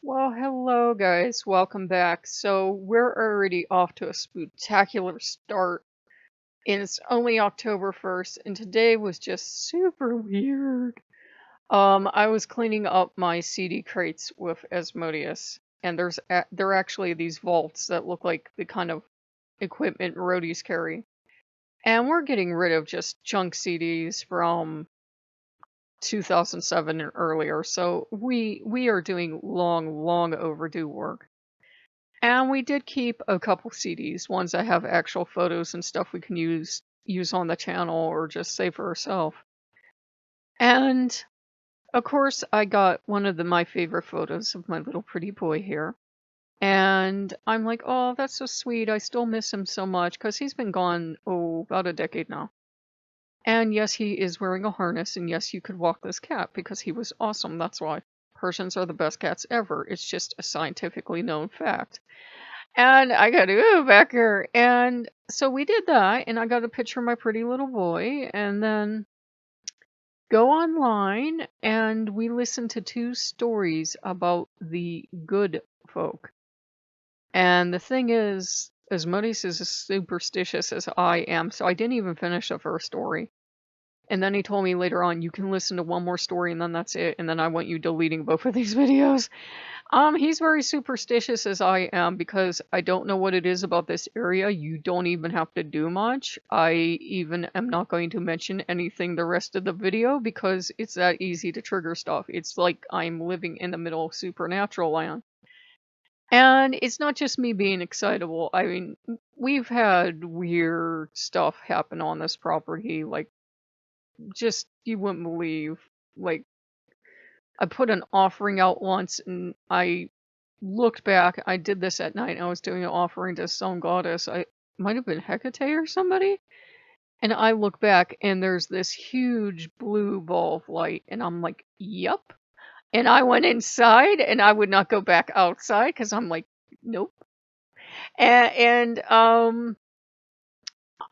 Well, hello guys, welcome back. So we're already off to a spectacular start, and it's only October 1st, and today was just super weird. I was cleaning up my CD crates with Asmodeus, and there are actually these vaults that look like the kind of equipment roadies carry. And we're getting rid of just junk CDs from 2007 and earlier, so we are doing long overdue work. And we did keep a couple CDs, ones that have actual photos and stuff we can use on the channel or just save for ourselves. And of course, I got one of my favorite photos of my little pretty boy here. And I'm like, oh, that's so sweet. I still miss him so much because he's been gone, about a decade now. And yes, he is wearing a harness. And yes, you could walk this cat because he was awesome. That's why Persians are the best cats ever. It's just a scientifically known fact. And I got to go back here. And so we did that, and I got a picture of my pretty little boy, and then go online, and we listened to two stories about the good folk. And the thing is, Asmodeus is as superstitious as I am, so I didn't even finish the first story. And then he told me later on, you can listen to one more story, and then that's it. And then I want you deleting both of these videos. He's very superstitious as I am because I don't know what it is about this area. You don't even have to do much. I even am not going to mention anything the rest of the video because it's that easy to trigger stuff. It's like I'm living in the middle of supernatural land. And it's not just me being excitable. I mean, we've had weird stuff happen on this property, like just you wouldn't believe. Like I put an offering out once and I looked back. I did this at night. I was doing an offering to some goddess. I might have been Hecate or somebody. And I look back and there's this huge blue ball of light. And I'm like, yup. And I went inside and I would not go back outside because I'm like, nope. And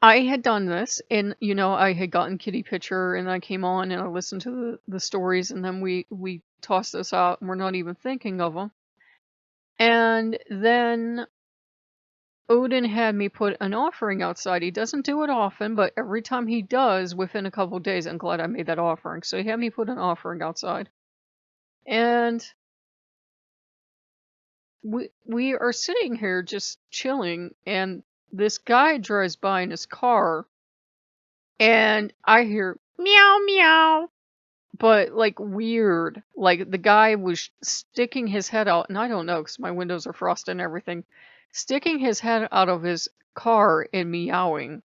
I had done this and I had gotten Kitty Pitcher and I came on and I listened to the stories and then we tossed this out and we're not even thinking of them. And then Odin had me put an offering outside. He doesn't do it often, but every time he does, within a couple of days, I'm glad I made that offering. So he had me put an offering outside. And we are sitting here just chilling, and this guy drives by in his car, and I hear meow meow, but like weird. Like the guy was sticking his head out, and I don't know because my windows are frosted and everything, sticking his head out of his car and meowing.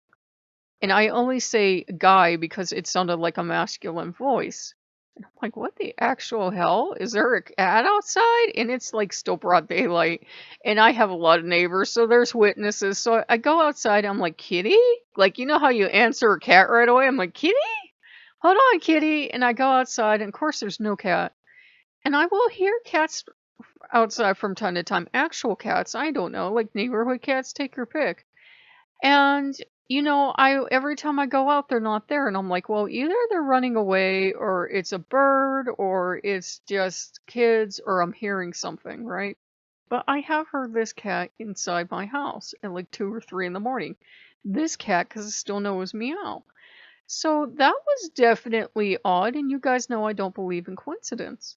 And I only say guy because it sounded like a masculine voice. And I'm like, what the actual hell? Is there a cat outside? And it's like still broad daylight. And I have a lot of neighbors, so there's witnesses. So I go outside, I'm like, Kitty? Like, you know how you answer a cat right away? I'm like, Kitty? Hold on, Kitty. And I go outside, and of course there's no cat. And I will hear cats outside from time to time. Actual cats, I don't know, like neighborhood cats, take your pick. And, I every time I go out, they're not there, and I'm like, well, either they're running away, or it's a bird, or it's just kids, or I'm hearing something, right? But I have heard this cat inside my house at like 2 or 3 in the morning. This cat, because it still knows meow. So that was definitely odd, and you guys know I don't believe in coincidence.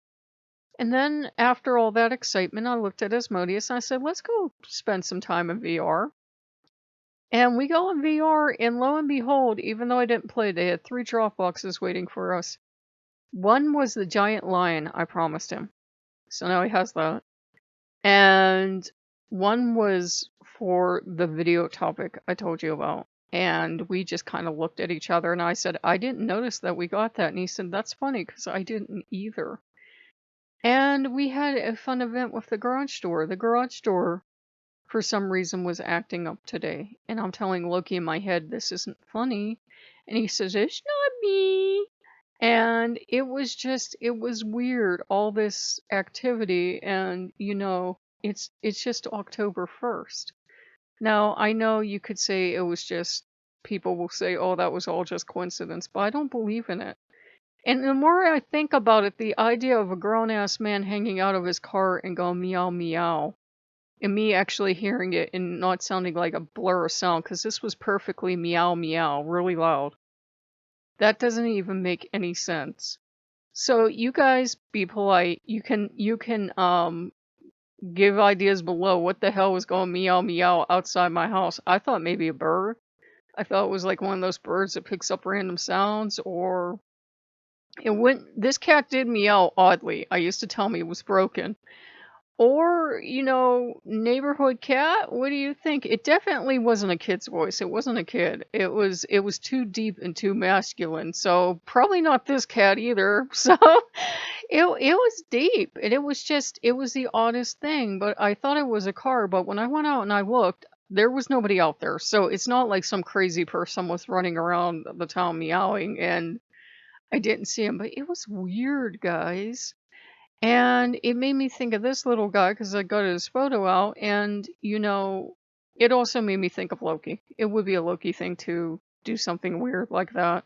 And then after all that excitement, I looked at Asmodeus and I said, let's go spend some time in VR. And we go in VR, and lo and behold, even though I didn't play, they had 3 drop boxes waiting for us. One was the giant lion I promised him. So now he has that. And one was for the video topic I told you about. And we just kind of looked at each other, and I said, I didn't notice that we got that. And he said, that's funny, because I didn't either. And we had a fun event with the garage door. The garage door for some reason was acting up today. And I'm telling Loki in my head, this isn't funny. And he says, it's not me. And it was weird, all this activity. And, it's just October 1st. Now, I know you could say it was just, people will say, oh, that was all just coincidence. But I don't believe in it. And the more I think about it, the idea of a grown-ass man hanging out of his car and going meow meow, and me actually hearing it and not sounding like a blur of sound, because this was perfectly meow meow, really loud. That doesn't even make any sense. So you guys be polite. You can give ideas below. What the hell was going meow meow outside my house? I thought maybe a bird. I thought it was like one of those birds that picks up random sounds, or it went. This cat did meow oddly. I used to tell me it was broken. Or, neighborhood cat? What do you think? It definitely wasn't a kid's voice. It wasn't a kid. It was too deep and too masculine. So probably not this cat either. So it was deep, and it was the oddest thing. But I thought it was a car. But when I went out and I looked, there was nobody out there. So it's not like some crazy person was running around the town meowing, and I didn't see him. But it was weird, guys. And it made me think of this little guy because I got his photo out, and it also made me think of Loki. It would be a Loki thing to do something weird like that.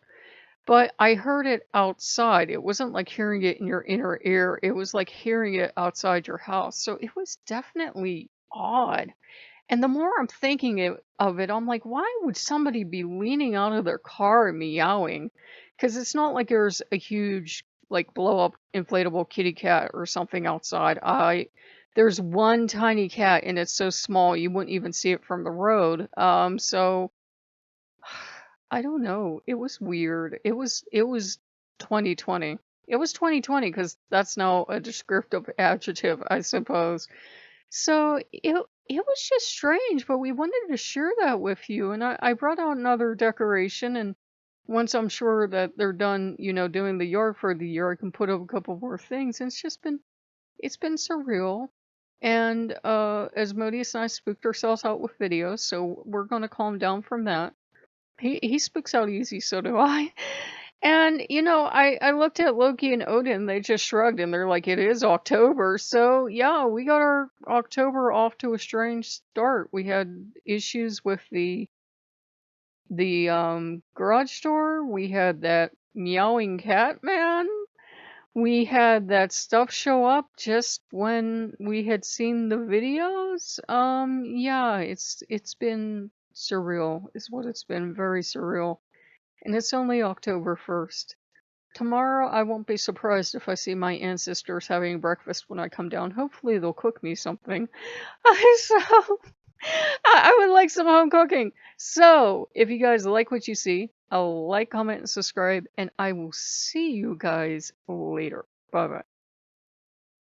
But I heard it outside. It wasn't like hearing it in your inner ear, it was like hearing it outside your house. So it was definitely odd. And the more I'm thinking of it, I'm like, why would somebody be leaning out of their car and meowing? Because it's not like there's a huge, like, blow up inflatable kitty cat or something outside. There's one tiny cat, and it's so small you wouldn't even see it from the road. So I don't know. It was weird. It was 2020. It was 2020 because that's now a descriptive adjective, I suppose. So it was just strange, but we wanted to share that with you. And I brought out another decoration, and once I'm sure that they're done, doing the yard for the year, I can put up a couple more things. And it's been surreal. And Asmodeus and I spooked ourselves out with videos, so we're gonna calm down from that. He spooks out easy, so do I. And I looked at Loki and Odin, they just shrugged and they're like, it is October. So yeah, we got our October off to a strange start. We had issues with the garage door. We had that meowing cat man. We had that stuff show up just when we had seen the videos. Yeah, it's been surreal, is what it's been. Very surreal. And it's only October 1st. Tomorrow, I won't be surprised if I see my ancestors having breakfast when I come down. Hopefully, they'll cook me something. So, I would like some home cooking. So, if you guys like what you see, like, comment, and subscribe, and I will see you guys later. Bye bye.